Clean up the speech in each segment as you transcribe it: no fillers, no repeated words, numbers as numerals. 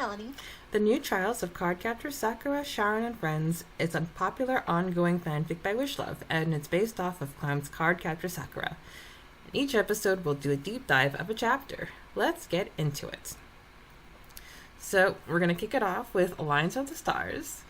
Melanie. The New Trials of Cardcaptor Sakura, Syaoran, and Friends is a popular ongoing fanfic by Wishluv, and it's based off of Clown's Cardcaptor Sakura. In each episode, we'll do a deep dive of a chapter. Let's get into it. So, we're going to kick it off with Alliance of the Stars.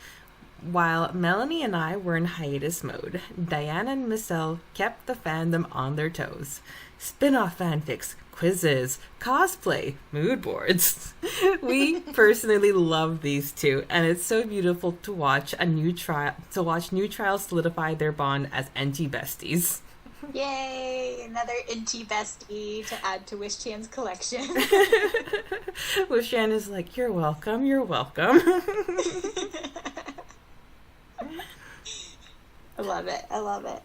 While Melanie and I were in hiatus mode, Diana and Michelle kept the fandom on their toes. Spin-off fanfics, quizzes, cosplay, mood boards. We personally love these two, and it's so beautiful to watch new trials solidify their bond as NT besties. Yay! Another NT bestie to add to Wish-chan's collection. Wish-chan is like, you're welcome, you're welcome. I love it. I love it.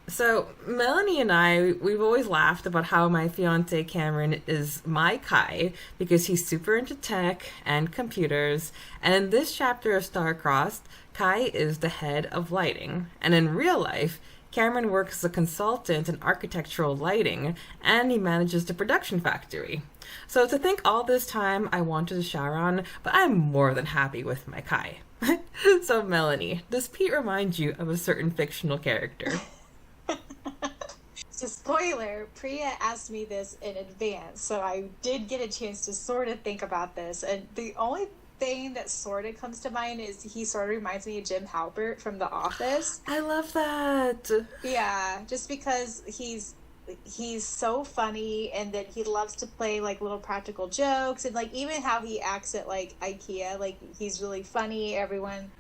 So, Melanie and we've always laughed about how my fiance Cameron is my Kai because he's super into tech and computers. And in this chapter of Star-Crossed, Kai is the head of lighting. And in real life, Cameron works as a consultant in architectural lighting, and he manages the production factory. So to think all this time I wanted a Syaoran, but I'm more than happy with my Kai. So, Melanie, does Pete remind you of a certain fictional character? So, spoiler, Preya asked me this in advance, so I did get a chance to sort of think about this. And the only thing that sort of comes to mind is he sort of reminds me of Jim Halpert from The Office. I love that. Yeah, just because he's so funny, and that he loves to play like little practical jokes, and like even how he acts at like IKEA, like he's really funny, everyone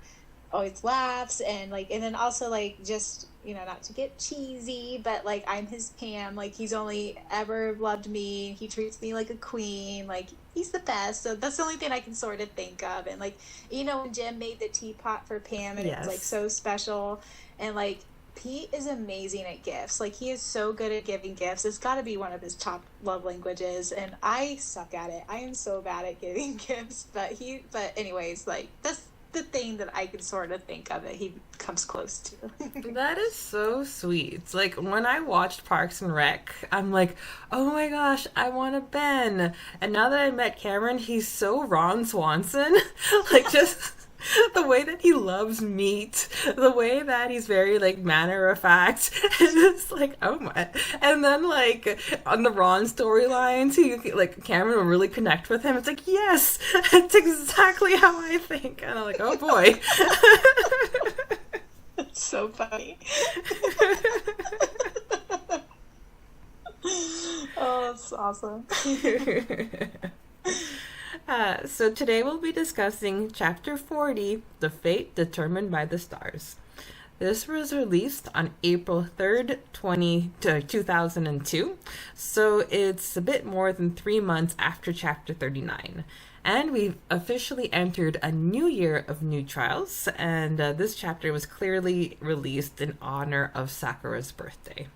always laughs, and then also like, just, you know, not to get cheesy, but like I'm his Pam, like he's only ever loved me, he treats me like a queen, like he's the best. So that's the only thing I can sort of think of. And like, you know, when Jim made the teapot for Pam, and It was like so special, and like Pete is amazing at gifts. Like, he is so good at giving gifts. It's got to be one of his top love languages, and I suck at it. I am so bad at giving gifts, but anyways, like, that's the thing that I can sort of think of that he comes close to. That is so sweet. Like, when I watched Parks and Rec, I'm like, oh my gosh, I want a Ben. And now that I met Cameron, he's so Ron Swanson. Like, just the way that he loves meat, the way that he's very like matter of fact, and it's like, oh my. And then like on the Ron storylines, he like Cameron will really connect with him. It's like, yes, that's exactly how I think. And I'm like, oh boy. That's so funny. Oh, that's awesome. So today we'll be discussing Chapter 40, The Fate Determined by the Stars. This was released on April 3rd, 2002, so it's a bit more than 3 months after Chapter 39. And we've officially entered a new year of new trials, and this chapter was clearly released in honor of Sakura's birthday.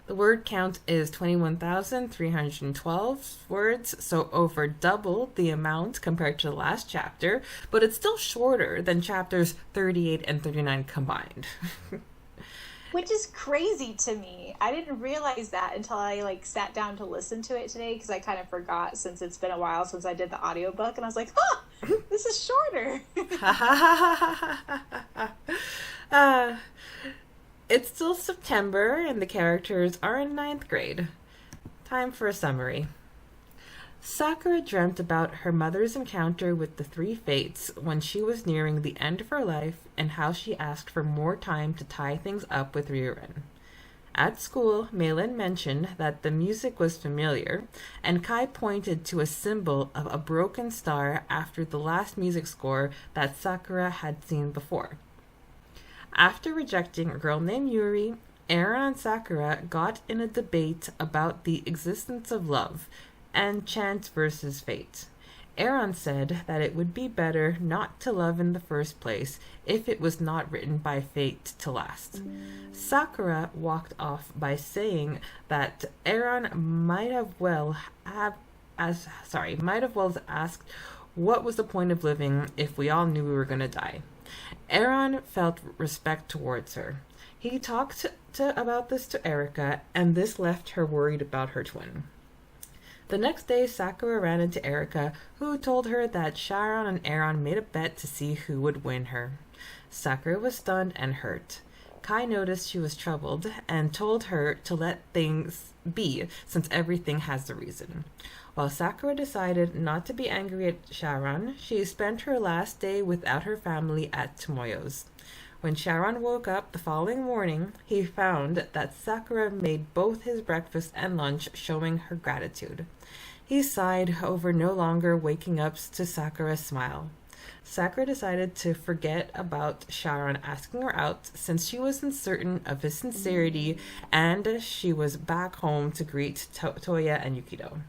The word count is 21,312 words, so over double the amount compared to the last chapter, but it's still shorter than chapters 38 and 39 combined. Which is crazy to me. I didn't realize that until I like sat down to listen to it today, because I kind of forgot since it's been a while since I did the audiobook, and I was like, huh, this is shorter. It's still September, and the characters are in 9th grade. Time for a summary. Sakura dreamt about her mother's encounter with the three fates when she was nearing the end of her life, and how she asked for more time to tie things up with Ryurin. At school, Malin mentioned that the music was familiar, and Kai pointed to a symbol of a broken star after the last music score that Sakura had seen before. After rejecting a girl named Yuri, Aaron and Sakura got in a debate about the existence of love and chance versus fate. Aaron said that it would be better not to love in the first place if it was not written by fate to last. Sakura walked off by saying that Aaron might have well asked what was the point of living if we all knew we were going to die. Aaron felt respect towards her. He talked about this to Erica, and this left her worried about her twin. The next day, Sakura ran into Erika, who told her that Syaoran and Aaron made a bet to see who would win her. Sakura was stunned and hurt. Kai noticed she was troubled and told her to let things be, since everything has a reason. While Sakura decided not to be angry at Syaoran, she spent her last day without her family at Tomoyo's. When Syaoran woke up the following morning, he found that Sakura made both his breakfast and lunch, showing her gratitude. He sighed over no longer waking up to Sakura's smile. Sakura decided to forget about Syaoran asking her out, since she was uncertain of his sincerity, and she was back home to greet Toya and Yukido.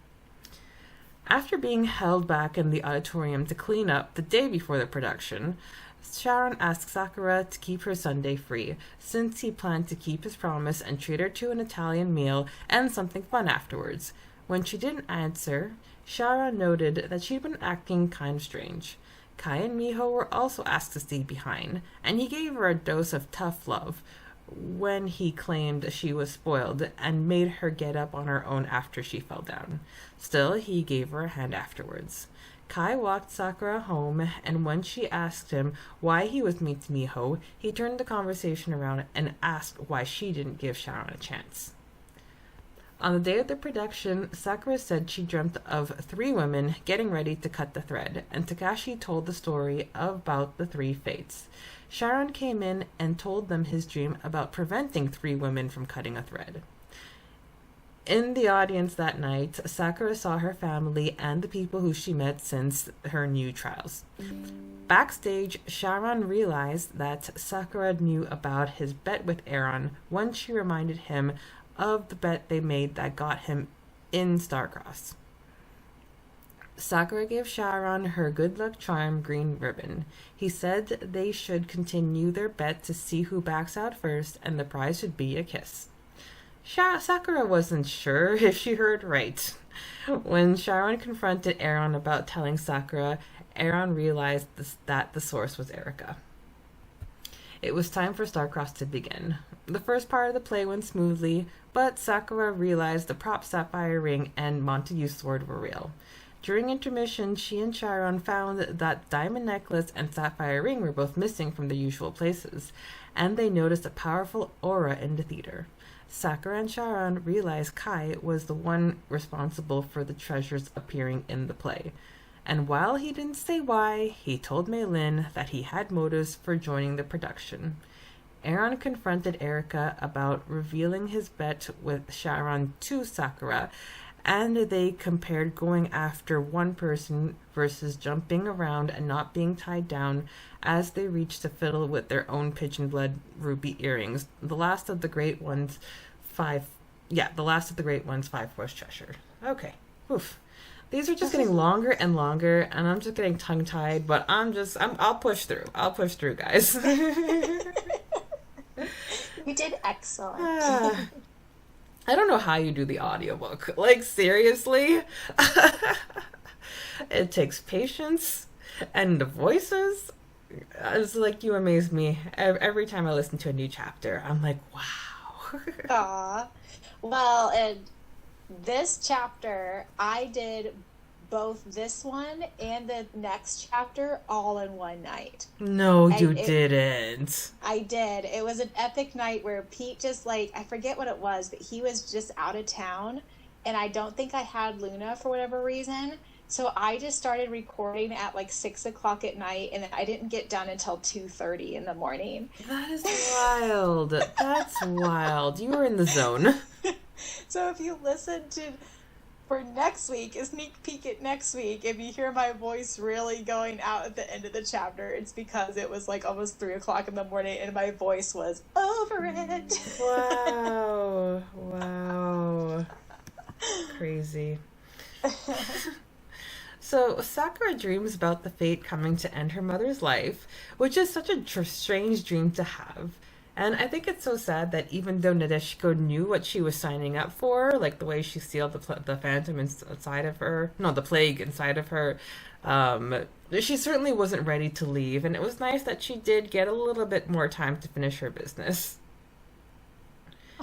After being held back in the auditorium to clean up the day before the production, Syaoran asked Sakura to keep her Sunday free, since he planned to keep his promise and treat her to an Italian meal and something fun afterwards. When she didn't answer, Syaoran noted that she'd been acting kind of strange. Kai and Miho were also asked to stay behind, and he gave her a dose of tough love when he claimed she was spoiled and made her get up on her own after she fell down. Still, he gave her a hand afterwards. Kai walked Sakura home, and when she asked him why he was mean to Miho, he turned the conversation around and asked why she didn't give Syaoran a chance. On the day of the production, Sakura said she dreamt of 3 women getting ready to cut the thread, and Takashi told the story about the 3 fates. Syaoran came in and told them his dream about preventing 3 women from cutting a thread. In the audience that night, Sakura saw her family and the people who she met since her new trials. Backstage, Syaoran realized that Sakura knew about his bet with Aaron when she reminded him of the bet they made that got him in Starcross. Sakura gave Syaoran her good luck charm green ribbon. He said they should continue their bet to see who backs out first, and the prize should be a kiss. Sakura wasn't sure if she heard right. When Syaoran confronted Aaron about telling Sakura, Aaron realized that the source was Erika. It was time for Starcross to begin. The first part of the play went smoothly, but Sakura realized the prop sapphire ring and Montague's sword were real. During intermission, she and Syaoran found that diamond necklace and sapphire ring were both missing from their usual places, and they noticed a powerful aura in the theater. Sakura and Syaoran realized Kai was the one responsible for the treasures appearing in the play. And while he didn't say why, he told Mei Lin that he had motives for joining the production. Aaron confronted Erika about revealing his bet with Syaoran to Sakura, and they compared going after one person versus jumping around and not being tied down as they reached to fiddle with their own pigeon blood ruby earrings. The last of the great ones, 5 Force treasure. Okay. Oof. These are just getting longer and longer, and I'm just getting tongue-tied, but I'll push through. I'll push through, guys. You did excellent. I don't know how you do the audiobook. Like, seriously? It takes patience, and the voices. It's like, you amaze me. Every time I listen to a new chapter, I'm like, wow. Aw. Well, and this chapter, I did both this one and the next chapter all in one night. No, you didn't. I did. It was an epic night where Pete just, like, I forget what it was, but he was just out of town, and I don't think I had Luna for whatever reason. So I just started recording at like 6 o'clock at night, and I didn't get done until 2:30 in the morning. That is wild. That's wild. You were in the zone. So if you listen to, for next week, a sneak peek at next week, if you hear my voice really going out at the end of the chapter, it's because it was like almost 3 o'clock in the morning and my voice was over it. Wow. Wow. Crazy. So, Sakura dreams about the fate coming to end her mother's life, which is such a strange dream to have. And I think it's so sad that even though Nadeshiko knew what she was signing up for, like the way she sealed the phantom inside of her, no, the plague inside of her, she certainly wasn't ready to leave. And it was nice that she did get a little bit more time to finish her business.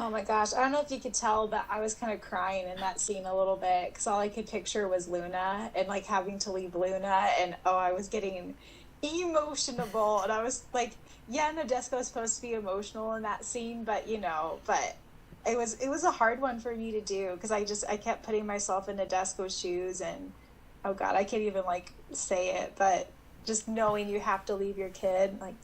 Oh my gosh. I don't know if you could tell, but I was kind of crying in that scene a little bit because all I could picture was Luna and like having to leave Luna. And oh, I was getting emotional. And I was like, yeah, Nadesco was supposed to be emotional in that scene, but but it was a hard one for me to do because I kept putting myself in Nadesco's shoes and oh God, I can't even like say it, but just knowing you have to leave your kid, like.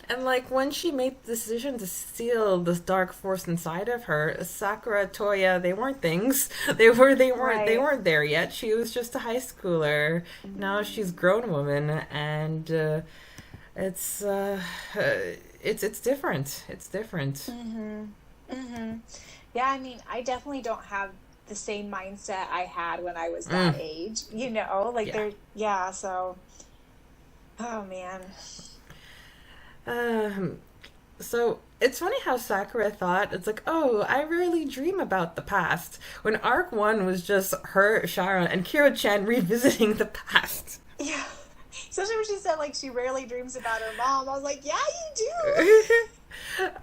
And like when she made the decision to steal this dark force inside of her, Sakura, Toya, they weren't things. They weren't there yet. She was just a high schooler. Now she's a grown woman, and it's different. It's different. Yeah, I mean, I definitely don't have the same mindset I had when I was that age. Like so. Oh man. So it's funny how Sakura thought, it's like, oh, I rarely dream about the past. When Arc 1 was just her, Syaoran, and Kira-chan revisiting the past. Yeah. Especially when she said, like, she rarely dreams about her mom. I was like, yeah, you do.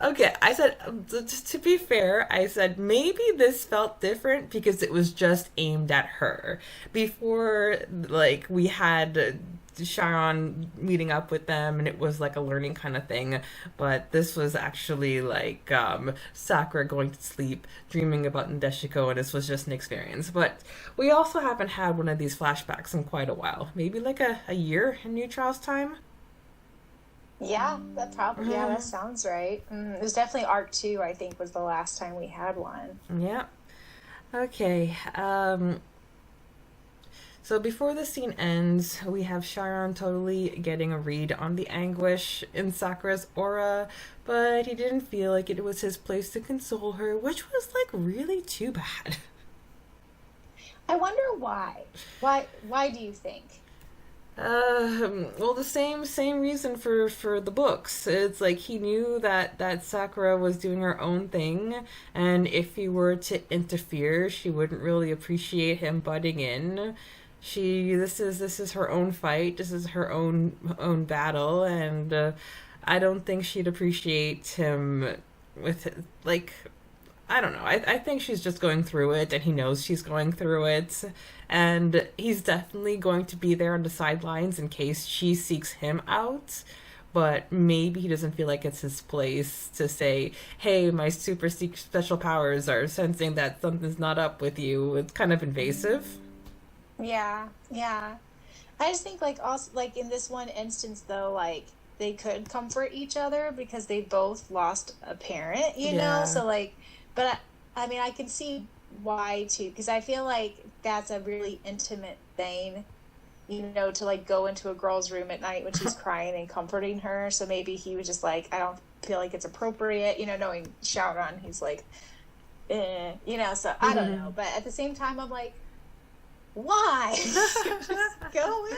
Okay, I said, to be fair, I said maybe this felt different because it was just aimed at her. Before, like, we had Syaoran meeting up with them and it was like a learning kind of thing, but this was actually like Sakura going to sleep dreaming about Nadeshiko, and this was just an experience. But we also haven't had one of these flashbacks in quite a while, maybe like a year in New Trials time. Yeah, that sounds right. It was definitely Arc 2, I think, was the last time we had one. Yeah. Okay. So before the scene ends, we have Syaoran totally getting a read on the anguish in Sakura's aura, but he didn't feel like it was his place to console her, which was like really too bad. I wonder why. Why do you think? Well, the same reason for the books. It's like he knew that Sakura was doing her own thing, and if he were to interfere, she wouldn't really appreciate him butting in. This is her own fight. This is her own battle, and I don't think she'd appreciate him with like. I don't know. I think she's just going through it, and he knows she's going through it, and he's definitely going to be there on the sidelines in case she seeks him out. But maybe he doesn't feel like it's his place to say, "Hey, my super secret special powers are sensing that something's not up with you." It's kind of invasive. Yeah. I just think like also like in this one instance though, like they could comfort each other because they both lost a parent, you know? So like, but I mean, I can see why too, because I feel like that's a really intimate thing, to like go into a girl's room at night when she's crying and comforting her. So maybe he was just like, I don't feel like it's appropriate, knowing Syaoran, he's like, so I don't know. But at the same time, I'm like, why? Just go in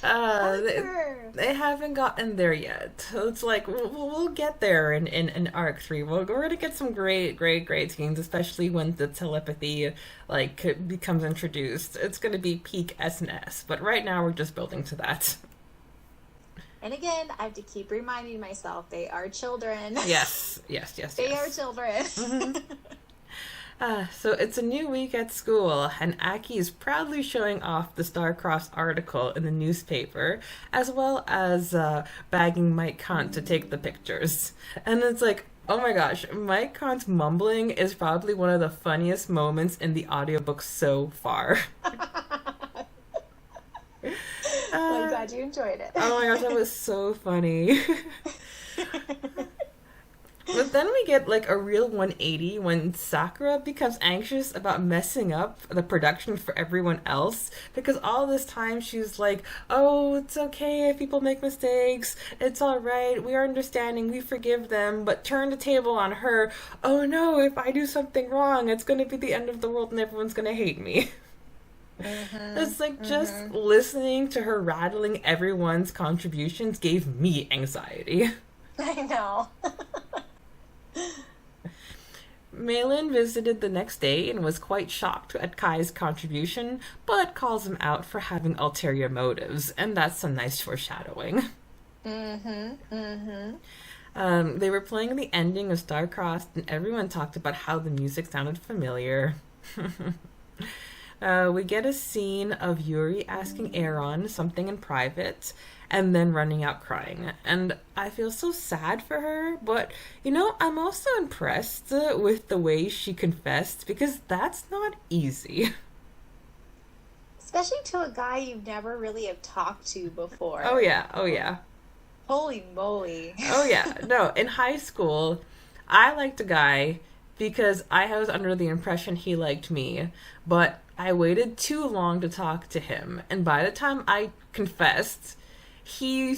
there. They haven't gotten there yet. It's like we'll get there in Arc 3. We're going to get some great scenes, especially when the telepathy like becomes introduced. It's going to be peak S&S, but right now we're just building to that. And again, I have to keep reminding myself they are children. Yes. They are children. So it's a new week at school, and Aki is proudly showing off the star-crossed article in the newspaper, as well as bagging Mike Kant to take the pictures. And it's like, oh my gosh, Mike Kant's mumbling is probably one of the funniest moments in the audiobook so far. Well, I'm glad you enjoyed it. Oh my gosh, that was so funny. But then we get like a real 180 when Sakura becomes anxious about messing up the production for everyone else, because all this time she's like, oh, it's okay if people make mistakes, it's alright, we are understanding, we forgive them, but turn the table on her, oh no, if I do something wrong, it's gonna be the end of the world and everyone's gonna hate me. It's like just listening to her rattling everyone's contributions gave me anxiety. I know. Malin visited the next day and was quite shocked at Kai's contribution, but calls him out for having ulterior motives, and that's some nice foreshadowing. They were playing the ending of Star-Crossed, and everyone talked about how the music sounded familiar. We get a scene of Yuri asking Aaron something in private, and then running out crying. And I feel so sad for her, but, I'm also impressed with the way she confessed, because that's not easy. Especially to a guy you never really have talked to before. Oh, yeah. Holy moly. Oh, yeah. No, in high school, I liked a guy because I was under the impression he liked me, but I waited too long to talk to him. And by the time I confessed, he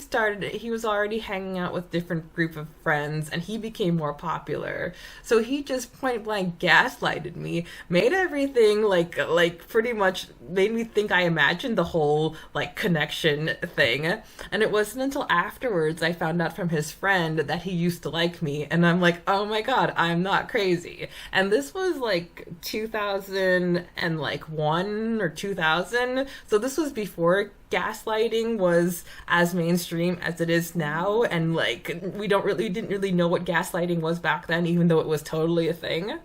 was already hanging out with different group of friends, and he became more popular. So he just point blank gaslighted me, made everything like pretty much made me think I imagined the whole connection thing. And it wasn't until afterwards I found out from his friend that he used to like me, and I'm like, oh my god, I'm not crazy. And this was 2001 or 2000, so this was before gaslighting was as mainstream as it is now, and we didn't really know what gaslighting was back then, even though it was totally a thing.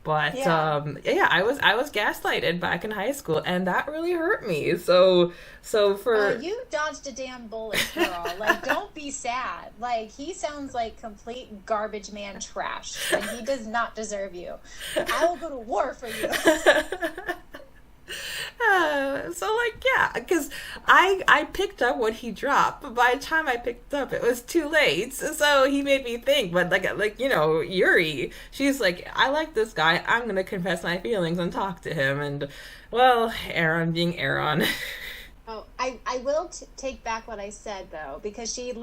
But I was gaslighted back in high school, and that really hurt me. So for you dodged a damn bullet, girl. Don't be sad. He sounds like complete garbage man trash, and he does not deserve you. I will go to war for you. Because I picked up what he dropped, but by the time I picked up, it was too late. So he made me think. But Yuri, she's like, I like this guy. I'm gonna confess my feelings and talk to him. And well, Aaron being Aaron. Oh, I will take back what I said, though, because she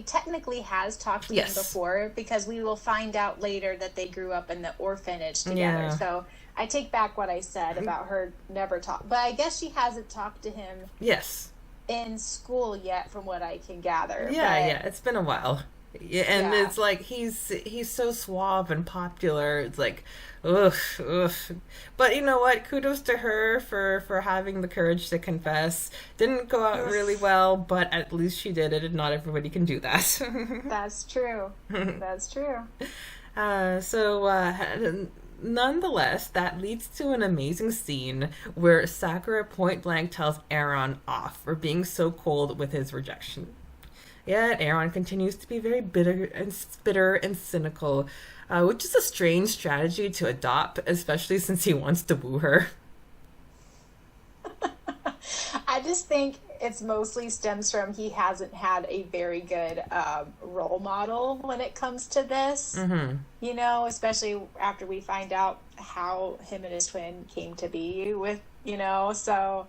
technically has talked to him before, because we will find out later that they grew up in the orphanage together. Yeah. So I take back what I said about her never talk, but I guess she hasn't talked to him. Yes. In school yet, from what I can gather. Yeah, it's been a while. Yeah, and it's he's so suave and popular. It's ugh. But you know what? Kudos to her for having the courage to confess. Didn't go out really well, but at least she did it, and not everybody can do that. That's true. That's true. Nonetheless, that leads to an amazing scene where Sakura point blank tells Aaron off for being so cold with his rejection. Yet Aaron continues to be very bitter and cynical, which is a strange strategy to adopt, especially since he wants to woo her. I just think it's mostly stems from he hasn't had a very good role model when it comes to this. Mm-hmm. Especially after we find out how him and his twin came to be with, so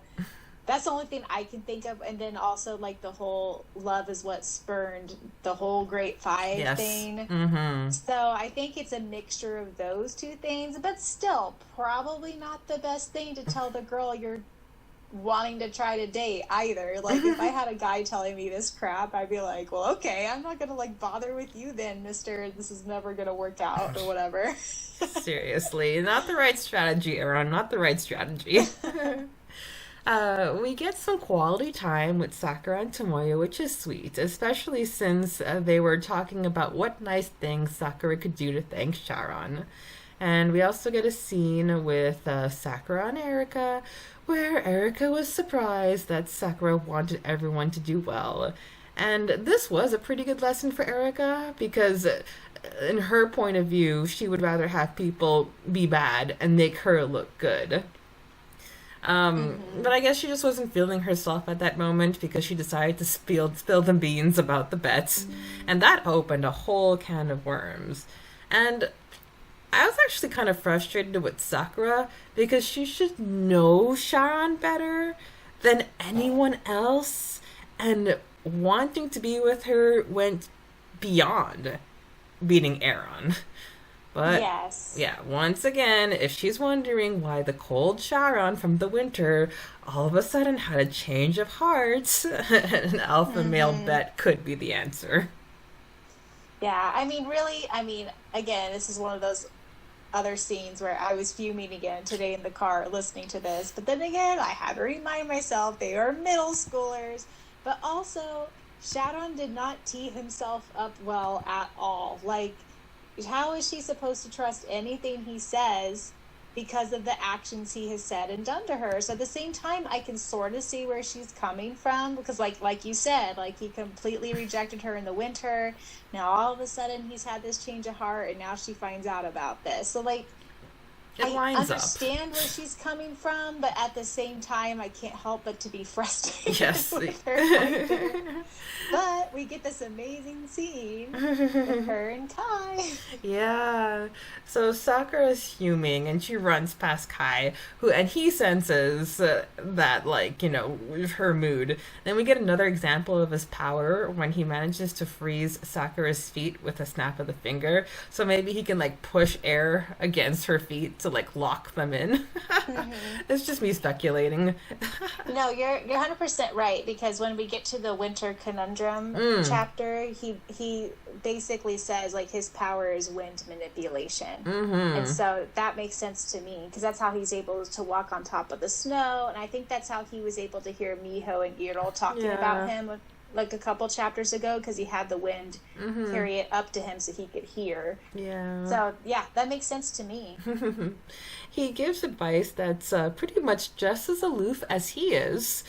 that's the only thing I can think of. And then also the whole love is what spurned the whole Great Five thing. Mm-hmm. So I think it's a mixture of those two things, but still probably not the best thing to tell the girl you're wanting to try to date either. If I had a guy telling me this crap, I'd be like, well, okay, I'm not gonna bother with you then, mister. This is never gonna work out or whatever. Seriously, not the right strategy, Aaron. Not the right strategy. We get some quality time with Sakura and Tomoyo, which is sweet, especially since they were talking about what nice things Sakura could do to thank Syaoran. And we also get a scene with Sakura and Erika, where Erika was surprised that Sakura wanted everyone to do well. And this was a pretty good lesson for Erika, because in her point of view, she would rather have people be bad and make her look good. But I guess she just wasn't feeling herself at that moment, because she decided to spill the beans about the bets, and that opened a whole can of worms. And I was actually kind of frustrated with Sakura, because she should know Syaoran better than anyone else, and wanting to be with her went beyond beating Aaron. But, yes. Yeah, once again, if she's wondering why the cold Syaoran from the winter all of a sudden had a change of heart, an alpha male bet could be the answer. Yeah, again, this is one of those other scenes where I was fuming again today in the car listening to this. But then again, I had to remind myself they are middle schoolers. But also, Syaoran did not tee himself up well at all. Like, how is she supposed to trust anything he says because of the actions he has said and done to her? So at the same time, I can sort of see where she's coming from, because like you said, like, he completely rejected her in the winter. Now all of a sudden he's had this change of heart, and now she finds out about this. So, like, I understand where she's coming from, but at the same time, I can't help but to be frustrated with her character. But we get this amazing scene with her and Kai. Yeah. So Sakura is fuming, and she runs past Kai, and he senses that, like, her mood. Then we get another example of his power when he manages to freeze Sakura's feet with a snap of the finger. So maybe he can, like, push air against her feet to, like, lock them in. It's just me speculating. No, you're 100% right, because when we get to the winter conundrum chapter, he basically says, like, his power is wind manipulation. And so that makes sense to me, because that's how he's able to walk on top of the snow, and I think that's how he was able to hear Miho and Irol talking about him, like, a couple chapters ago, because he had the wind carry it up to him so he could hear. Yeah. So, yeah, that makes sense to me. He gives advice that's pretty much just as aloof as he is,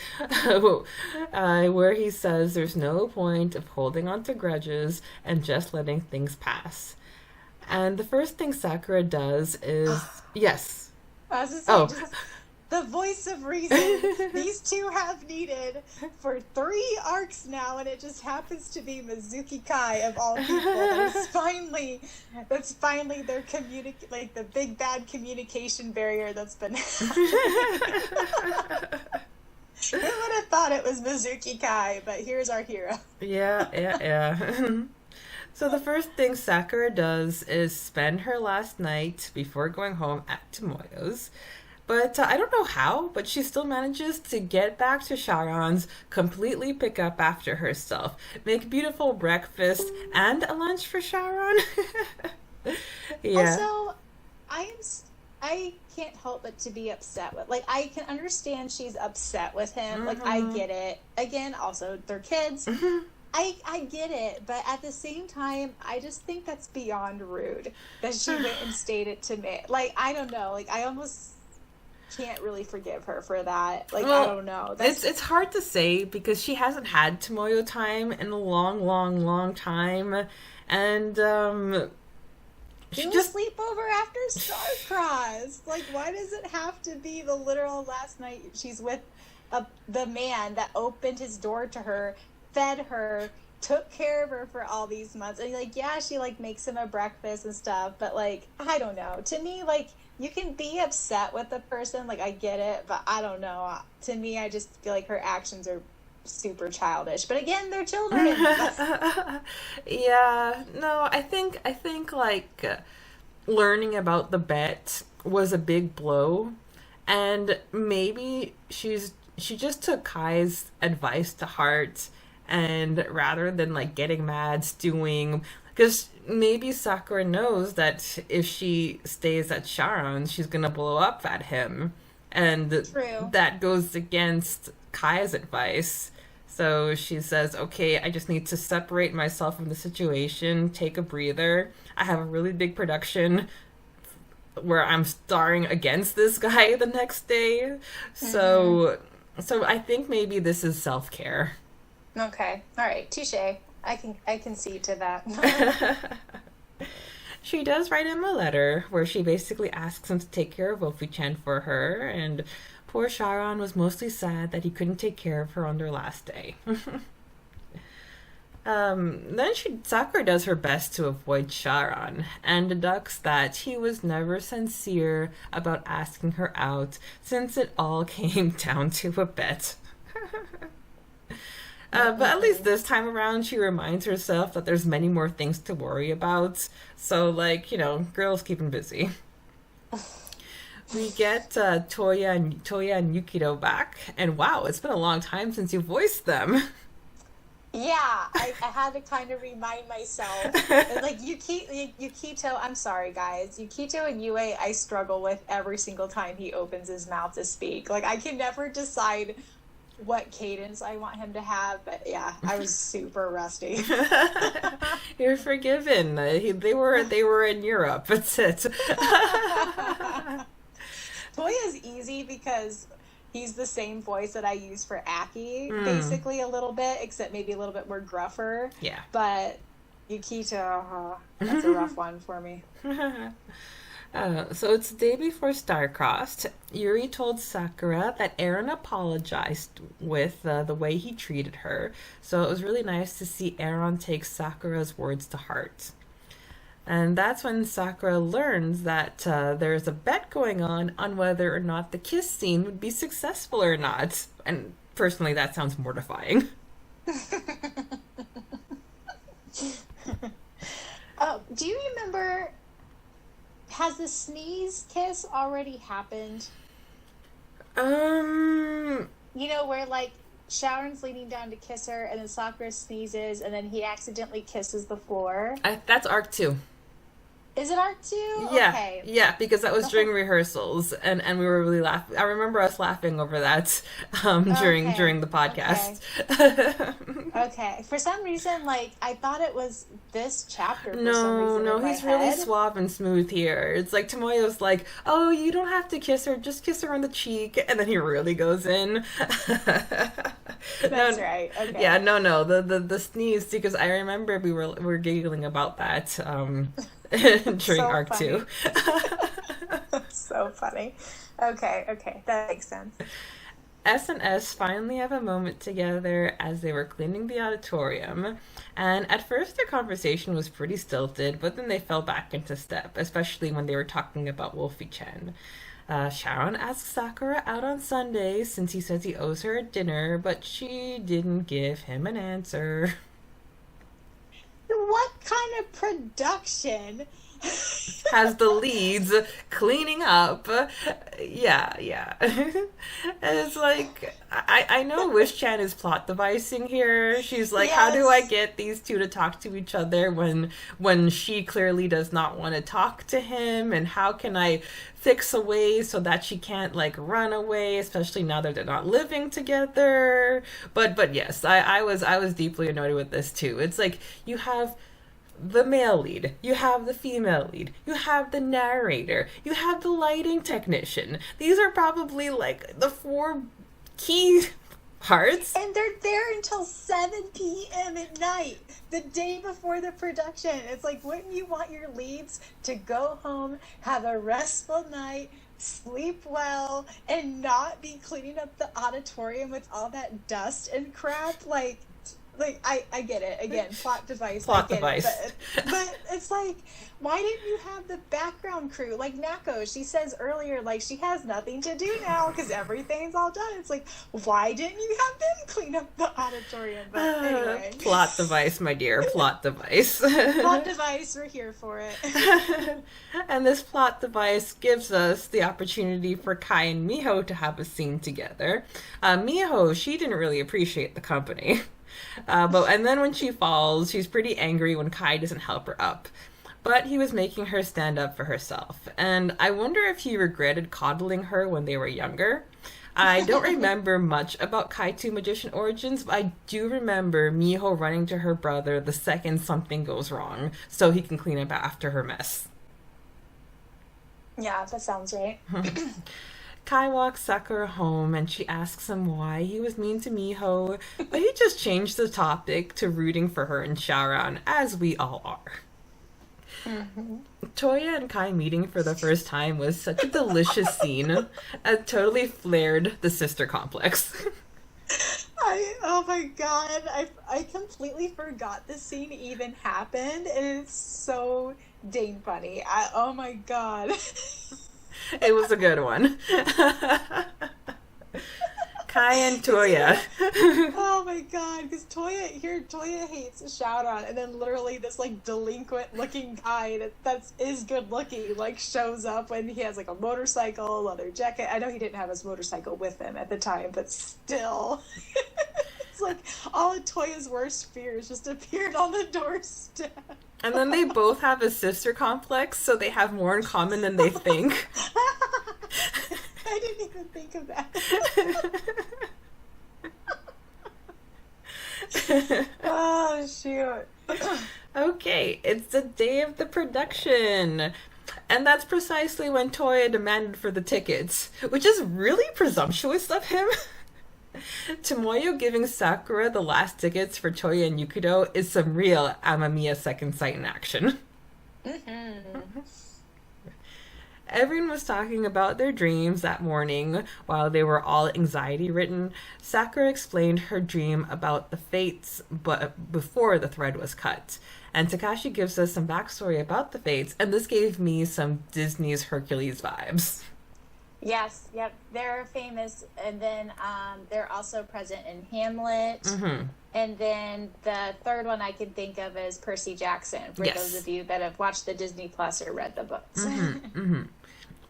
where he says there's no point of holding on to grudges and just letting things pass. And the first thing Sakura does is... Yes. I was just saying, the voice of reason these two have needed for 3 arcs now, and it just happens to be Mizuki Kai, of all people. That's finally their like, the big bad communication barrier that's been happening. Who would have thought it was Mizuki Kai? But here's our hero. Yeah. So the first thing Sakura does is spend her last night before going home at Tomoyo's. But I don't know how, but she still manages to get back to Syaoran's, completely pick up after herself, make beautiful breakfast and a lunch for Syaoran. Also, I can't help but to be upset with, like, I can understand she's upset with him. Like, I get it. Again, also, they're kids. I get it, but at the same time, I just think that's beyond rude that she went and stayed it to me. Like, I don't know. Like, I almost can't really forgive her for that. Like, well, I don't know. It's hard to say, because she hasn't had Tomoyo time in a long time, and she just sleep over after Star-Crossed. Like, why does it have to be the literal last night she's with the man that opened his door to her, fed her, took care of her for all these months? And, like, yeah, she, like, makes him a breakfast and stuff, but, like, I don't know. To me, like, you can be upset with the person, like, I get it, but I don't know. To me, I just feel like her actions are super childish. But again, they're children. Yeah, no, I think like, learning about the bet was a big blow, and maybe she just took Kai's advice to heart, and rather than, like, getting mad, stewing, because maybe Sakura knows that if she stays at Syaoran, she's gonna blow up at him, and that goes against Kai's advice. So she says, okay, I just need to separate myself from the situation, take a breather. I have a really big production where I'm starring against this guy the next day. So I think maybe this is self-care. Okay. All right. Touché. I can see to that. She does write him a letter where she basically asks him to take care of Wolfie-chan for her, and poor Syaoran was mostly sad that he couldn't take care of her on their last day. Then Sakura does her best to avoid Syaoran, and deducts that he was never sincere about asking her out, since it all came down to a bet. But at least this time around, she reminds herself that there's many more things to worry about. So, like, girls keeping busy. We get Toya and Yukito back, and wow, it's been a long time since you voiced them. Yeah, I had to kind of remind myself. Like, Yukito, I'm sorry, guys. Yukito and Yue, I struggle with every single time he opens his mouth to speak. Like, I can never decide what cadence I want him to have, but yeah, I was super rusty. You're forgiven. They were in Europe. That's it. Toya's easy because he's the same voice that I use for Aki, basically a little bit, except maybe a little bit more gruffer. Yeah. But Yukito, that's a rough one for me. So it's the day before Star-Crossed. Yuri told Sakura that Eren apologized with the way he treated her. So it was really nice to see Eren take Sakura's words to heart. And that's when Sakura learns that there's a bet going on whether or not the kiss scene would be successful or not. And personally, that sounds mortifying. Do you remember, has the sneeze kiss already happened? You know, where like Syaoran's leaning down to kiss her and then Sakura sneezes and then he accidentally kisses the floor. That's arc 2. Is it arc 2? Yeah, okay. yeah, because that was during rehearsals, and we were really laughing. I remember us laughing over that during the podcast. Okay. For some reason, like, I thought it was this chapter. No, he's really suave and smooth here. It's like Tomoyo's like, oh, you don't have to kiss her, just kiss her on the cheek, and then he really goes in. That's right. Okay. Yeah, no, the sneeze, because I remember we were giggling about that. During so arc funny. 2. That's so funny. Okay, that makes sense. S&S finally have a moment together as they were cleaning the auditorium, and at first their conversation was pretty stilted, but then they fell back into step, especially when they were talking about Wolfie-chan. Syaoran asks Sakura out on Sunday since he says he owes her a dinner, but she didn't give him an answer. What kind of production has the leads cleaning up? Yeah. It's like, I know Wish-chan is plot devising here. She's like, yes. How do I get these two to talk to each other when she clearly does not want to talk to him? And how can I fix a way so that she can't like run away, especially now that they're not living together? But yes, I was deeply annoyed with this too. It's like, you have the male lead, you have the female lead, you have the narrator, you have the lighting technician. These are probably like the 4 key parts. And they're there until 7 p.m. at night, the day before the production. It's like, wouldn't you want your leads to go home, have a restful night, sleep well, and not be cleaning up the auditorium with all that dust and crap? Like I get it. Again, plot device. Plot device. But it's like, why didn't you have the background crew? Like Nako, she says earlier, like, she has nothing to do now because everything's all done. It's like, why didn't you have them clean up the auditorium? But anyway. Plot device, my dear. Plot device. Plot device, we're here for it. And this plot device gives us the opportunity for Kai and Miho to have a scene together. Miho, she didn't really appreciate the company. And then when she falls, she's pretty angry when Kai doesn't help her up. But he was making her stand up for herself. And I wonder if he regretted coddling her when they were younger. I don't remember much about Kaito Magician Origins, but I do remember Miho running to her brother the second something goes wrong, so he can clean up after her mess. Yeah, that sounds right. Kai walks Sakura home and she asks him why he was mean to Miho, but he just changed the topic to rooting for her in Syaoran, as we all are. Mm-hmm. Toya and Kai meeting for the first time was such a delicious scene. It totally flared the sister complex. Oh my god, I completely forgot this scene even happened, and it's so dang funny. Oh my god. It was a good one. Kai and Toya. Oh my god, because Toya hates Syaoran, and then literally this like delinquent looking guy that is good looking like shows up when he has like a motorcycle, leather jacket. I know he didn't have his motorcycle with him at the time, but still. It's like all of Toya's worst fears just appeared on the doorstep. And then they both have a sister complex, so they have more in common than they think. I didn't even think of that. Oh, shoot. Okay, it's the day of the production. And that's precisely when Toya demanded for the tickets, which is really presumptuous of him. Tomoyo giving Sakura the last tickets for Toya and Yukito is some real Amamiya second sight in action. Mm-hmm. Everyone was talking about their dreams that morning while they were all anxiety-ridden. Sakura explained her dream about the fates but before the thread was cut. And Takashi gives us some backstory about the fates, and this gave me some Disney's Hercules vibes. Yes, yep. They're famous, and then they're also present in Hamlet. Mm-hmm. And then the third one I can think of is Percy Jackson, for those of you that have watched the Disney Plus or read the books. Mm-hmm. Mm-hmm.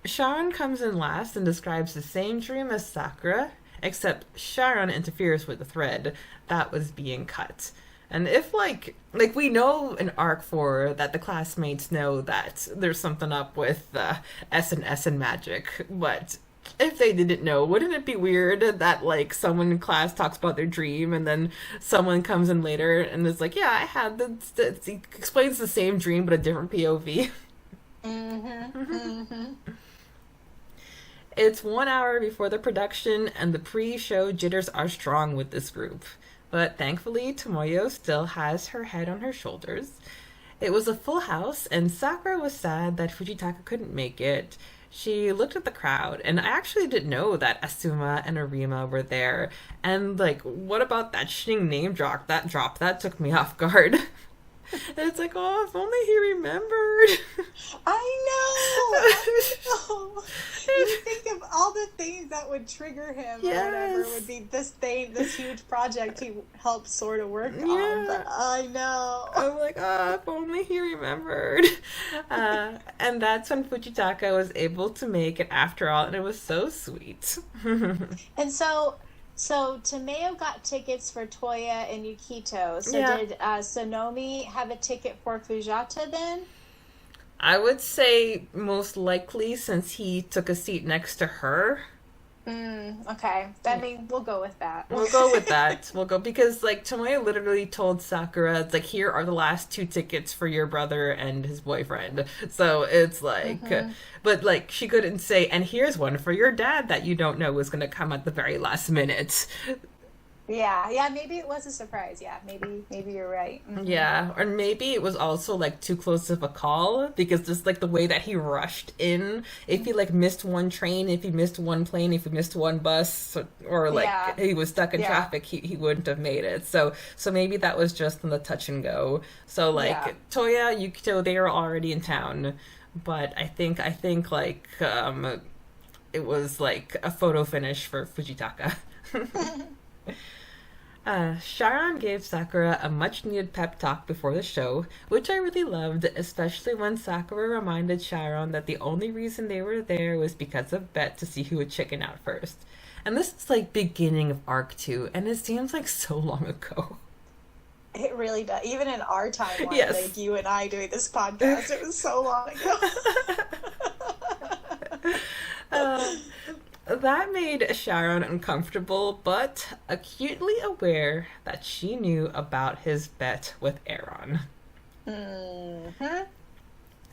Syaoran comes in last and describes the same dream as Sakura, except Syaoran interferes with the thread that was being cut. And if, like we know in Arc 4 that the classmates know that there's something up with S&S and magic, but if they didn't know, wouldn't it be weird that, like, someone in class talks about their dream and then someone comes in later and is like, yeah, I had he explains the same dream but a different POV. Mm-hmm. Mm-hmm. It's 1 hour before the production, and the pre-show jitters are strong with this group. But thankfully, Tomoyo still has her head on her shoulders. It was a full house, and Sakura was sad that Fujitaka couldn't make it. She looked at the crowd, and I actually didn't know that Asuma and Arima were there. And, like, what about that shitting name drop? That took me off guard. And it's like, oh, if only he remembered. I know. You think of all the things that would trigger him or whatever would be this huge project he helped sort of work on. But I know. I'm like, oh, if only he remembered. And that's when Fujitaka was able to make it after all, and it was so sweet. And so Tomeo got tickets for Toya and Yukito. So did Sonomi have a ticket for Fujata then? I would say most likely, since he took a seat next to her. Okay. I mean, we'll go with that. We'll go with that. Because, like, Tomoyo literally told Sakura, it's like, here are the last 2 tickets for your brother and his boyfriend. So it's like, but, like, she couldn't say, and here's one for your dad that you don't know is going to come at the very last minute. Yeah, maybe it was a surprise. Yeah, maybe you're right. Mm-hmm. Yeah, or maybe it was also, like, too close of a call, because just, like, the way that he rushed in, if he, like, missed one train, if he missed one plane, if he missed one bus, or like, he was stuck in traffic, he wouldn't have made it. So maybe that was just on the touch and go. So, like, Toya, Yukito, they were already in town, but I think, like, it was, like, a photo finish for Fujitaka. Syaoran gave Sakura a much-needed pep talk before the show, which I really loved, especially when Sakura reminded Syaoran that the only reason they were there was because of Bet to see who would chicken out first. And this is like beginning of Arc 2, and it seems like so long ago. It really does. Even in our timeline, like you and I doing this podcast, it was so long ago. That made Syaoran uncomfortable, but acutely aware that she knew about his bet with Aaron. Mm-hmm.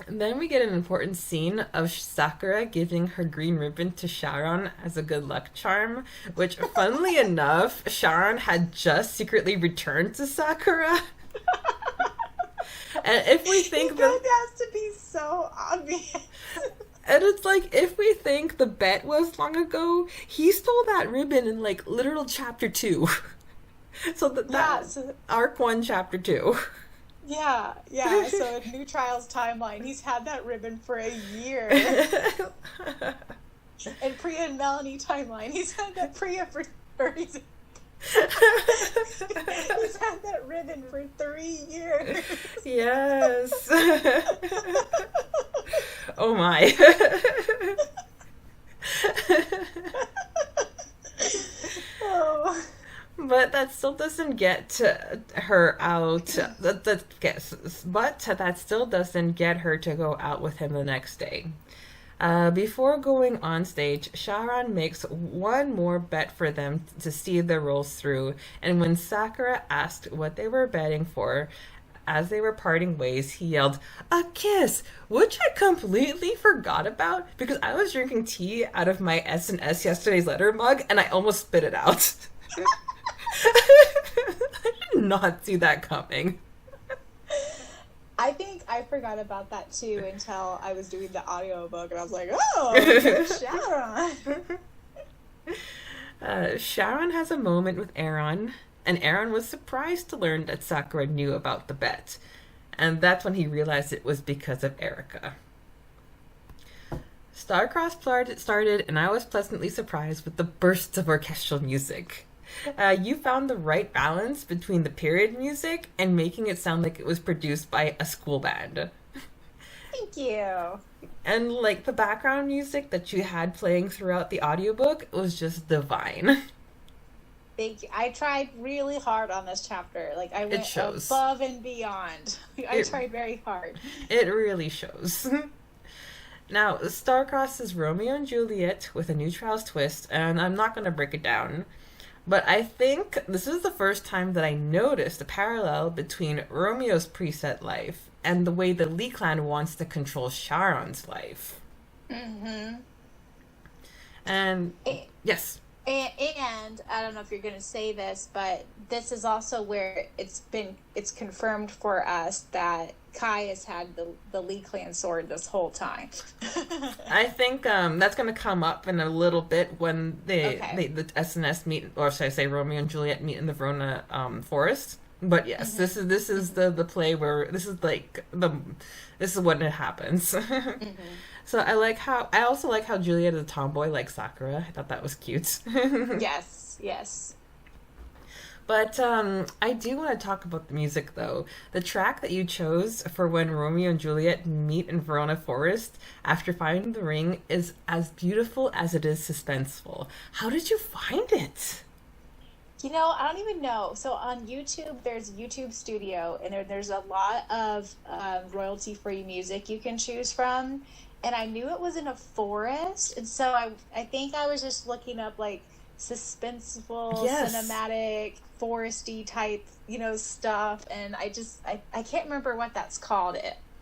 Then we get an important scene of Sakura giving her green ribbon to Syaoran as a good luck charm, which, funnily enough, Syaoran had just secretly returned to Sakura. And if we think that has to be so obvious. And it's like, if we think the bet was long ago, he stole that ribbon in, like, literal chapter 2. So that's Arc 1, chapter 2. Yeah. So in New Trials timeline, he's had that ribbon for a year. In Preya and Melanie timeline, he's had that Preya for 30 years. He's had that ribbon for 3 years. Yes. Oh my. Oh. But that still doesn't get her out. But that still doesn't get her to go out with him the next day. Before going on stage, Syaoran makes one more bet for them to see their roles through, and when Sakura asked what they were betting for, as they were parting ways, he yelled, "A kiss!" Which I completely forgot about because I was drinking tea out of my S&S Yesterday's Letter mug and I almost spit it out. I did not see that coming. I think I forgot about that too until I was doing the audiobook and I was like, oh, Syaoran. Syaoran has a moment with Aaron, and Aaron was surprised to learn that Sakura knew about the bet. And that's when he realized it was because of Erica. Starcross started, and I was pleasantly surprised with the bursts of orchestral music. You found the right balance between the period music and making it sound like it was produced by a school band. Thank you. And like the background music that you had playing throughout the audiobook was just divine. Thank you. I tried really hard on this chapter. Like I went above and beyond. I tried very hard. It really shows. Now, Starcross is Romeo and Juliet with a new trials twist, and I'm not going to break it down. But I think this is the first time that I noticed a parallel between Romeo's preset life and the way the Lee clan wants to control Sharon's life. Mm-hmm. And yes. And I don't know if you're going to say this, but this is also where it's confirmed for us that Kai has had the Lee clan sword this whole time. I think that's going to come up in a little bit when the SNS meet, or should I say Romeo and Juliet meet in the Verona forest. But yes, mm-hmm. this is the play where this is when it happens. Mm-hmm. So I also like how Juliet is a tomboy like Sakura. I thought that was cute. Yes. But I do want to talk about the music, though. The track that you chose for when Romeo and Juliet meet in Verona Forest after finding the ring is as beautiful as it is suspenseful. How did you find it? I don't even know. So on YouTube, there's YouTube Studio, and there's a lot of royalty-free music you can choose from. And I knew it was in a forest, and so I think I was just looking up like suspenseful, cinematic, foresty type, stuff, and I can't remember what that's called.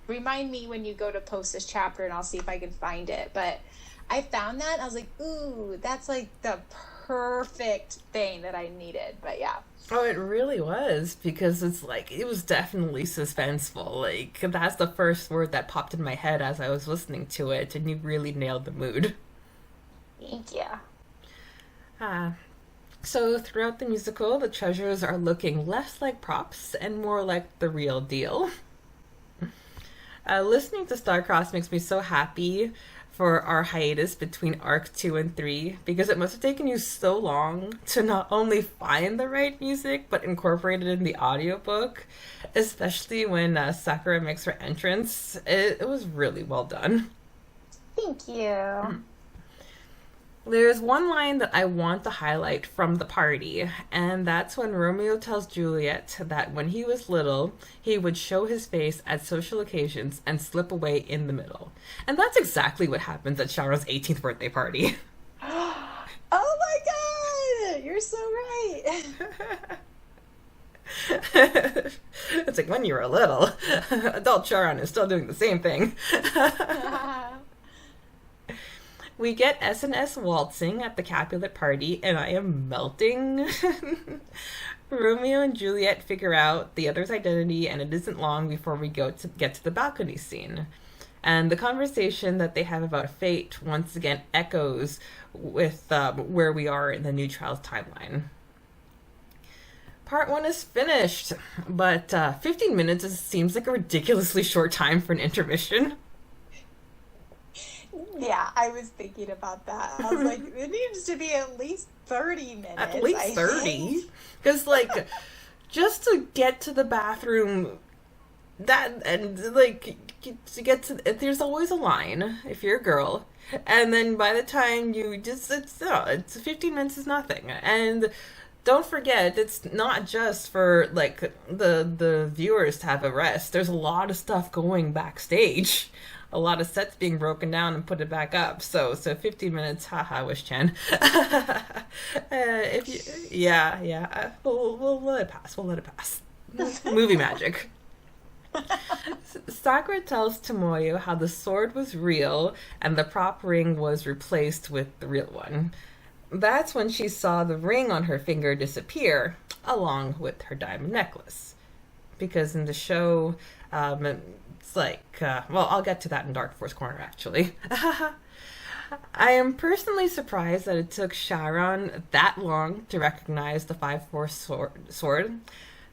Remind me when you go to post this chapter, and I'll see if I can find it. But I found that, and I was like, ooh, that's like the perfect thing that I needed. But yeah. Oh, it really was, because it's like, it was definitely suspenseful. Like, that's the first word that popped in my head as I was listening to it, and you really nailed the mood. Thank you. So throughout the musical, the treasures are looking less like props and more like the real deal. Listening to Starcross makes me so happy for our hiatus between Arc 2 and 3, because it must have taken you so long to not only find the right music, but incorporate it in the audiobook, especially when Sakura makes her entrance. It was really well done. Thank you. There's one line that I want to highlight from the party, and that's when Romeo tells Juliet that when he was little, he would show his face at social occasions and slip away in the middle. And that's exactly what happens at Sharon's 18th birthday party. Oh my god! You're so right! It's like, when you were little, adult Sharon is still doing the same thing. We get S&S waltzing at the Capulet party, and I am melting. Romeo and Juliet figure out the other's identity, and it isn't long before we get to the balcony scene. And the conversation that they have about fate once again echoes with where we are in the New Trials timeline. Part 1 is finished, but 15 minutes seems like a ridiculously short time for an intermission. Yeah, I was thinking about that. I was like, it needs to be at least 30 minutes. At least 30? Because, like, just to get to the bathroom, to get to, there's always a line, if you're a girl, and then by the time it's 15 minutes is nothing. And don't forget, it's not just for, like, the viewers to have a rest. There's a lot of stuff going backstage. a lot of sets being broken down and put it back up. So 15 minutes, haha, Wish-chan. If you, yeah, we'll let it pass. We'll let it pass. Movie magic. Sakura tells Tomoyo how the sword was real and the prop ring was replaced with the real one. That's when she saw the ring on her finger disappear, along with her diamond necklace. Because in the show, it's like, well, I'll get to that in Dark Force Corner, actually. I am personally surprised that it took Syaoran that long to recognize the 5-4 sword.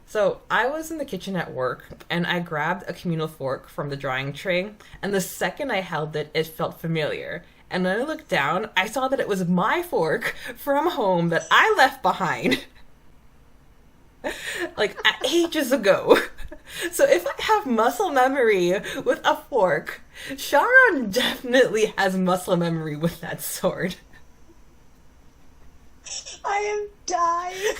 So I was in the kitchen at work, and I grabbed a communal fork from the drying tray, and the second I held it, it felt familiar. And when I looked down, I saw that it was my fork from home that I left behind. Like, ages ago. So if I have muscle memory with a fork, Syaoran definitely has muscle memory with that sword. I am dying.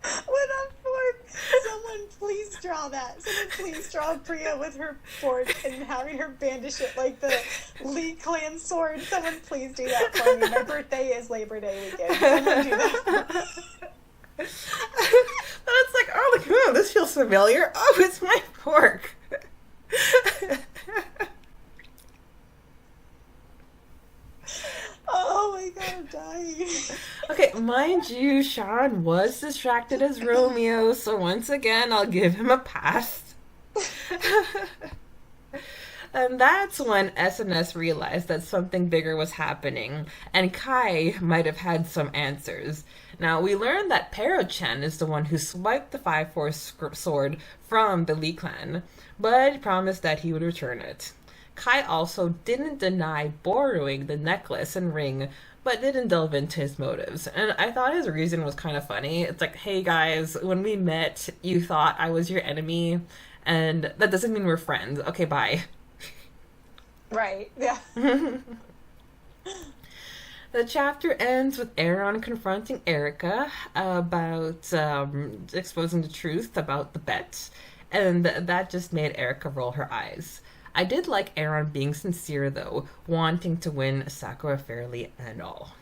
With a fork. Someone please draw that. Someone please draw Preya with her fork and having her brandish it like the Lee clan sword. Someone please do that for me. My birthday is Labor Day weekend. Someone do that. And it's like, oh, this feels familiar. Oh, it's my fork. Oh my god, I'm dying. Okay, mind you, Sean was distracted as Romeo, so once again, I'll give him a pass. And that's when SNS realized that something bigger was happening, and Kai might have had some answers. Now, we learned that Pero-chan is the one who swiped the 5-4 sword from the Lee clan, but promised that he would return it. Kai also didn't deny borrowing the necklace and ring, but didn't delve into his motives. And I thought his reason was kind of funny. It's like, hey guys, when we met, you thought I was your enemy, and that doesn't mean we're friends. Okay, bye. Right, yeah. The chapter ends with Aaron confronting Erica about exposing the truth about the bet, and that just made Erica roll her eyes. I did like Aaron being sincere, though, wanting to win Sakura fairly and all.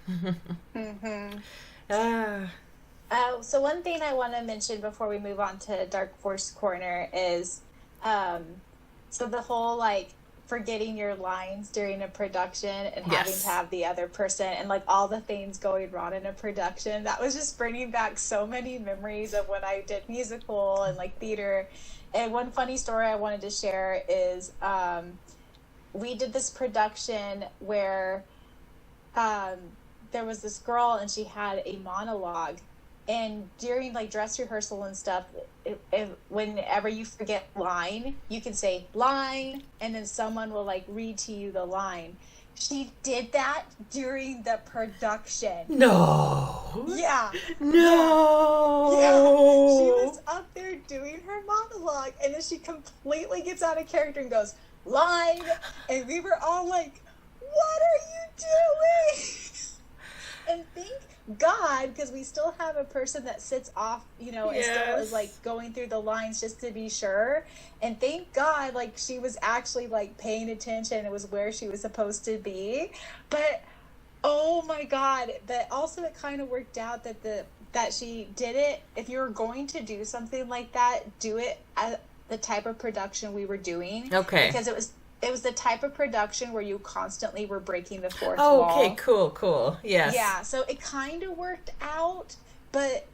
So one thing I want to mention before we move on to Dark Force Corner is, so the whole, like, forgetting your lines during a production and having to have the other person and like all the things going wrong in a production, that was just bringing back so many memories of when I did musical and like theater. And one funny story I wanted to share is we did this production where there was this girl and she had a monologue, and during like dress rehearsal and stuff, whenever you forget line, you can say line, and then someone will like read to you the line. She did that during the production. No. Yeah. No. Yeah. She was up there doing her monologue, and then she completely gets out of character and goes, line. And we were all like, what are you doing? And thank God, because we still have a person that sits off, you know, and still is like going through the lines just to be sure. And thank God, like, she was actually like paying attention. It was where she was supposed to be. But oh my God, but also it kind of worked out that she did it. If you were going to do something like that, do it at the type of production we were doing. Okay. Because it was the type of production where you constantly were breaking the fourth wall. Okay, cool. Yes. Yeah, so it kind of worked out, but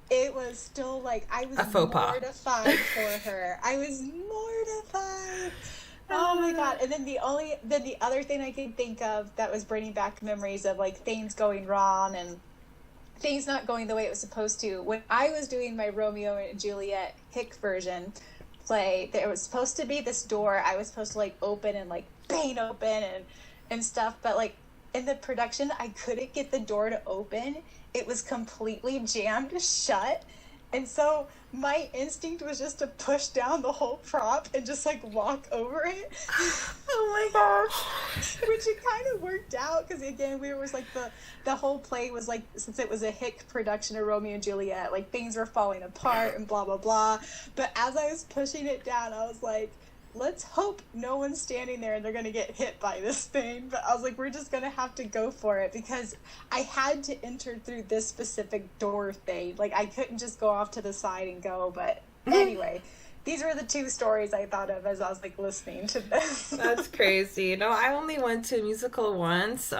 it was still like, I was mortified for her. I was mortified. Oh my God. And then the other thing I can think of that was bringing back memories of like things going wrong and things not going the way it was supposed to. When I was doing my Romeo and Juliet Hick version play, there was supposed to be this door I was supposed to like open and like bang open and stuff, but like in the production I couldn't get the door to open. It was completely jammed shut, and so my instinct was just to push down the whole prop and just like walk over it. Oh my Which it kind of worked out because again we was like the whole play was like, since it was a hick production of Romeo and Juliet, like things were falling apart and blah blah blah. But as I was pushing it down, I was like, let's hope no one's standing there and they're gonna get hit by this thing. But I was like, we're just gonna have to go for it because I had to enter through this specific door thing. Like I couldn't just go off to the side and go. But anyway. These were the two stories I thought of as I was like listening to this. That's crazy. No, I only went to a musical once.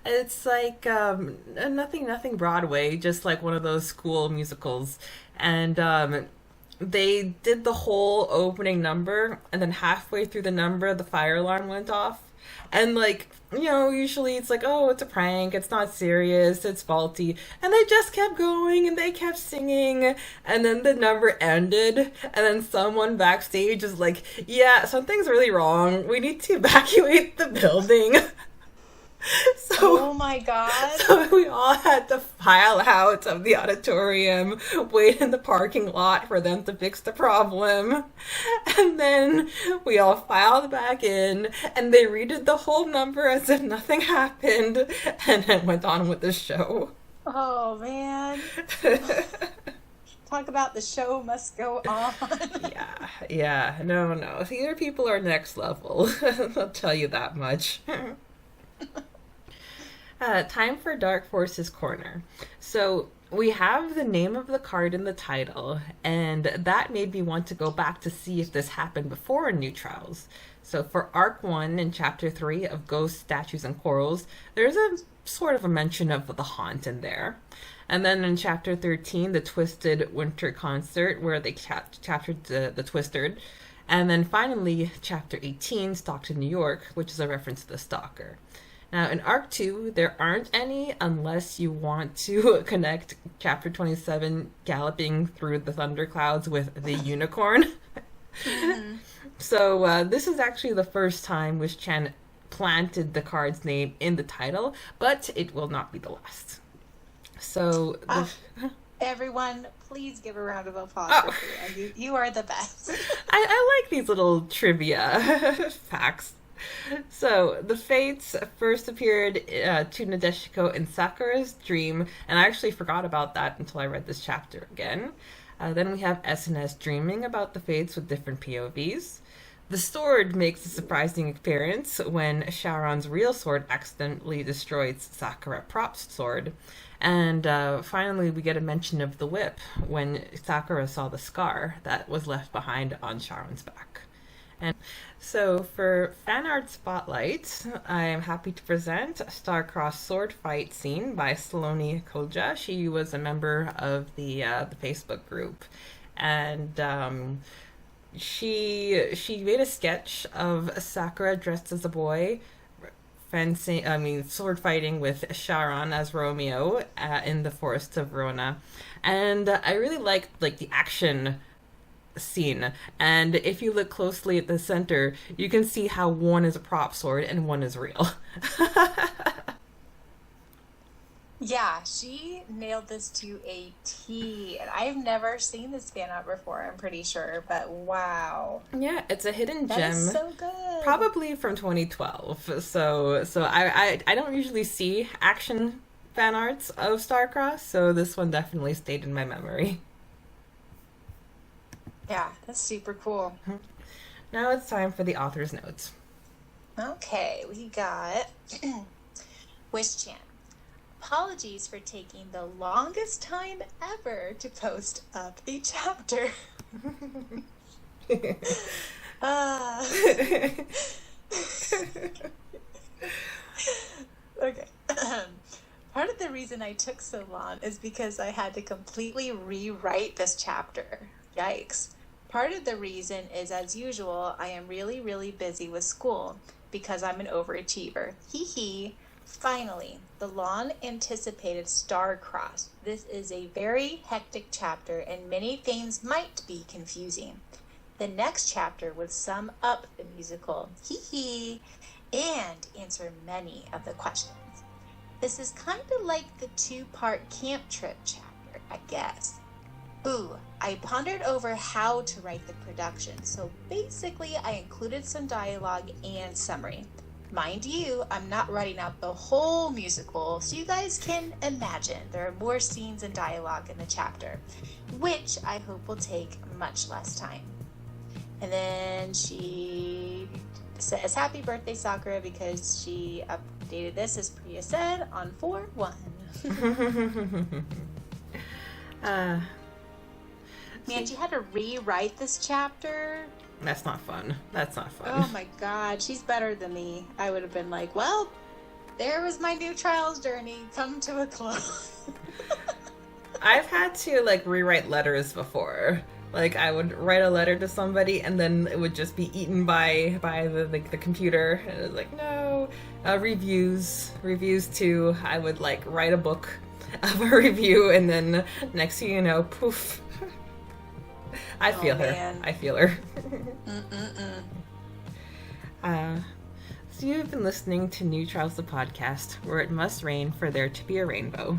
It's like nothing Broadway, just like one of those school musicals. And they did the whole opening number, and then halfway through the number, the fire alarm went off. And like, usually it's like, oh, it's a prank, it's not serious, it's faulty. And they just kept going and they kept singing. And then the number ended. And then someone backstage is like, yeah, something's really wrong. We need to evacuate the building. Oh my god. So we all had to file out of the auditorium, wait in the parking lot for them to fix the problem. And then we all filed back in, and they redid the whole number as if nothing happened, and then went on with the show. Oh, man. Talk about the show must go on. Yeah. No. Theater people are next level. I'll tell you that much. Time for Dark Forces Corner. So we have the name of the card in the title, and that made me want to go back to see if this happened before in New Trials. So for Arc 1 in Chapter 3 of Ghosts, Statues, and Quarrels, there's a sort of a mention of the haunt in there. And then in Chapter 13, the Twisted Winter Concert, where they captured the Twisted. And then finally, Chapter 18, Stalked in New York, which is a reference to the Stalker. Now, in Arc 2, there aren't any unless you want to connect Chapter 27, Galloping Through the Thunderclouds, with the unicorn. Mm-hmm. So this is actually the first time Wish Chan planted the card's name in the title, but it will not be the last. So... Everyone, please give a round of applause for Preya. You are the best. I like these little trivia facts. So, the Fates first appeared to Nadeshiko in Sakura's dream, and I actually forgot about that until I read this chapter again. Then we have SNS dreaming about the Fates with different POVs. The sword makes a surprising appearance when Syaoran's real sword accidentally destroys Sakura Prop's sword. And finally, we get a mention of the whip when Sakura saw the scar that was left behind on Syaoran's back. And so for fan art spotlight, I am happy to present a star-crossed sword fight scene by Saloni Koja. She was a member of the Facebook group, and she made a sketch of Sakura dressed as a boy, sword fighting with Syaoran as Romeo in the forests of Rona, and I really liked the action scene. And if you look closely at the center, you can see how one is a prop sword and one is real. Yeah, she nailed this to a T, and I've never seen this fan art before, I'm pretty sure, but wow. Yeah, it's a hidden gem. That is so good. Probably from 2012. So I don't usually see action fan arts of Starcross, so this one definitely stayed in my memory. Yeah, that's super cool. Now it's time for the author's notes. Okay, we got Wish Chan. Apologies for taking the longest time ever to post up a chapter. Okay. Part of the reason I took so long is because I had to completely rewrite this chapter. Yikes. Part of the reason is, as usual, I am really, really busy with school because I'm an overachiever. Hee hee. Finally, the long-anticipated Star Cross. This is a very hectic chapter, and many things might be confusing. The next chapter would sum up the musical, hee hee, and answer many of the questions. This is kind of like the two-part camp trip chapter, I guess. Ooh, I pondered over how to write the production. So basically, I included some dialogue and summary. Mind you, I'm not writing out the whole musical, so you guys can imagine there are more scenes and dialogue in the chapter, which I hope will take much less time. And then she says, "Happy birthday, Sakura," because she updated this, as Preya said, on 4/1. Man, she had to rewrite this chapter. That's not fun. That's not fun. Oh my god, she's better than me. I would have been like, well, there was my new trials journey come to a close. I've had to, like, rewrite letters before. Like, I would write a letter to somebody, and then it would just be eaten by the computer. And it was like, no. Reviews too. I would, like, write a book of a review, and then next thing you know, poof. I feel her. So you've been listening to New Trials, the podcast, where it must rain for there to be a rainbow.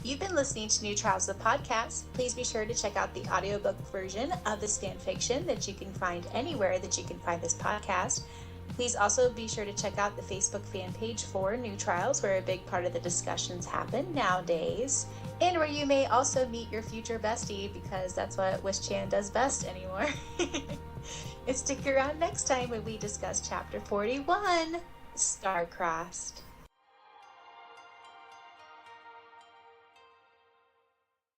You've been listening to New Trials, the podcast. Please be sure to check out the audiobook version of this fanfiction that you can find anywhere that you can find this podcast. Please also be sure to check out the Facebook fan page for New Trials, where a big part of the discussions happen nowadays, and where you may also meet your future bestie, because that's what Wish-chan does best anymore. And stick around next time when we discuss Chapter 41, Star-Crossed.